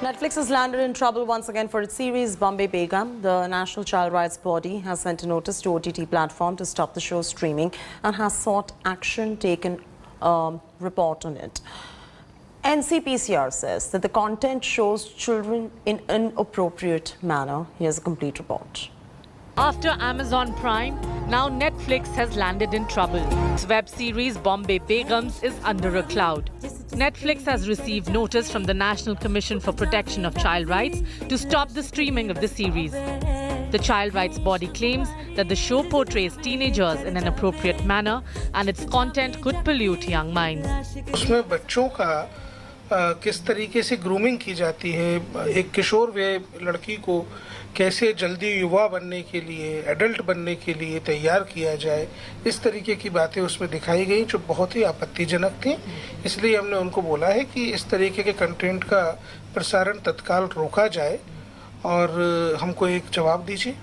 Netflix has landed in trouble once again for its series Bombay Begum. The National Child Rights Body has sent a notice to OTT platform to stop the show's streaming and has sought action taken report on it. NCPCR says that the content shows children in inappropriate manner. Here's a complete report. After Amazon Prime, now Netflix has landed in trouble. Its web series Bombay Begums is under a cloud. Netflix has received notice from the National Commission for Protection of Child Rights to stop the streaming of the series. The Child Rights Body claims that the show portrays teenagers in an appropriate manner and its content could pollute young minds. उसमें बच्चों का किस तरीके से grooming की जाती है, एक किशोर वे लड़की को कैसे जल्दी युवा बनने के लिए, एडल्ट बनने के लिए तैयार किया जाए, इस तरीके की बातें उसमें दिखाई गई जो बहुत ही आपत्तिजनक थी। इसलिए हमने उनको बोला है कि इस तरीके के कंटेंट का प्रसारण तत्काल रोका जाए और हमको एक जवाब दीजिए।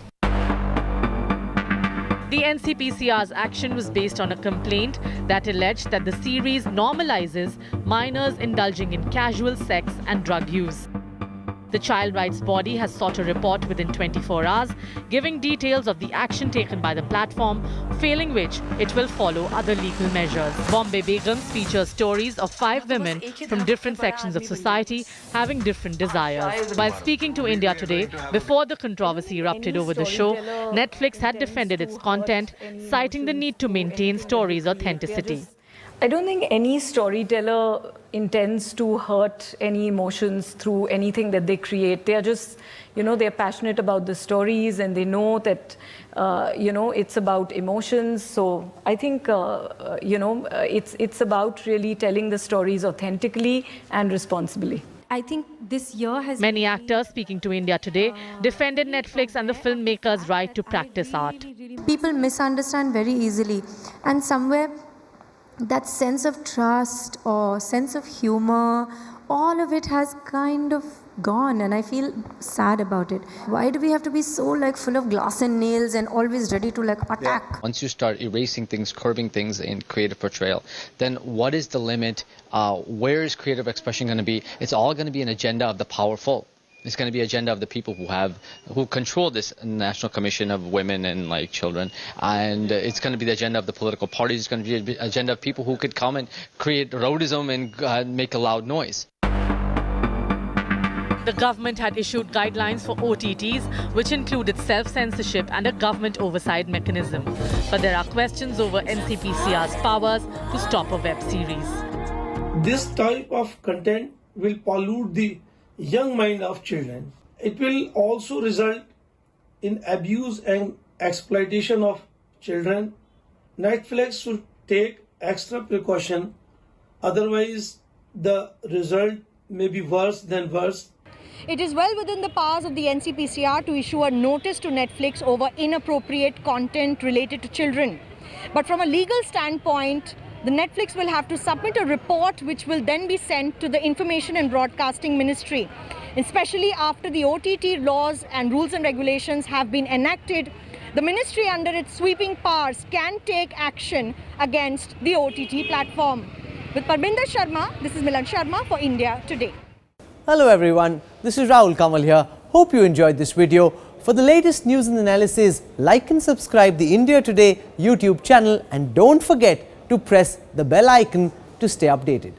The NCPCR's action was based on a complaint that alleged that the series normalizes minors indulging in casual sex and drug use. The Child Rights Body has sought a report within 24 hours, giving details of the action taken by the platform, failing which it will follow other legal measures. Bombay Begums features stories of 5 women from different sections of society having different desires. While speaking to India Today, before the controversy erupted over the show, Netflix had defended its content, citing the need to maintain stories' authenticity. I don't think any storyteller intends to hurt any emotions through anything that they create. They are just, they're passionate about the stories and they know that, it's about emotions. So I think, it's about really telling the stories authentically and responsibly. I think this year has... Many actors speaking to India Today defended Netflix and the filmmakers' right to practice art. People misunderstand very easily, and somewhere that sense of trust or sense of humor, all of it has kind of gone, and I feel sad about it. Why do we have to be so full of glass and nails and always ready to attack? Yeah. Once you start erasing things, curbing things in creative portrayal, then what is the limit? Where is creative expression going to be? It's all going to be an agenda of the powerful. It's going to be agenda of the people who control this National Commission of Women and children, and it's going to be the agenda of the political parties. It's going to be the agenda of people who could come and create rowdyism and make a loud noise. The government had issued guidelines for OTTs, which included self-censorship and a government oversight mechanism. But there are questions over NCPCR's powers to stop a web series. This type of content will pollute the young mind of children. It will also result in abuse and exploitation of children. Netflix should take extra precaution, otherwise the result may be worse than worse. It is well within the powers of the NCPCR to issue a notice to Netflix over inappropriate content related to children. But from a legal standpoint, the Netflix will have to submit a report which will then be sent to the Information and Broadcasting Ministry. Especially after the OTT laws and rules and regulations have been enacted, the ministry under its sweeping powers can take action against the OTT platform. With Parminder Sharma, this is Milan Sharma for India Today. Hello everyone, this is Rahul Kamal here. Hope you enjoyed this video. For the latest news and analysis, like and subscribe the India Today YouTube channel and don't forget to press the bell icon to stay updated.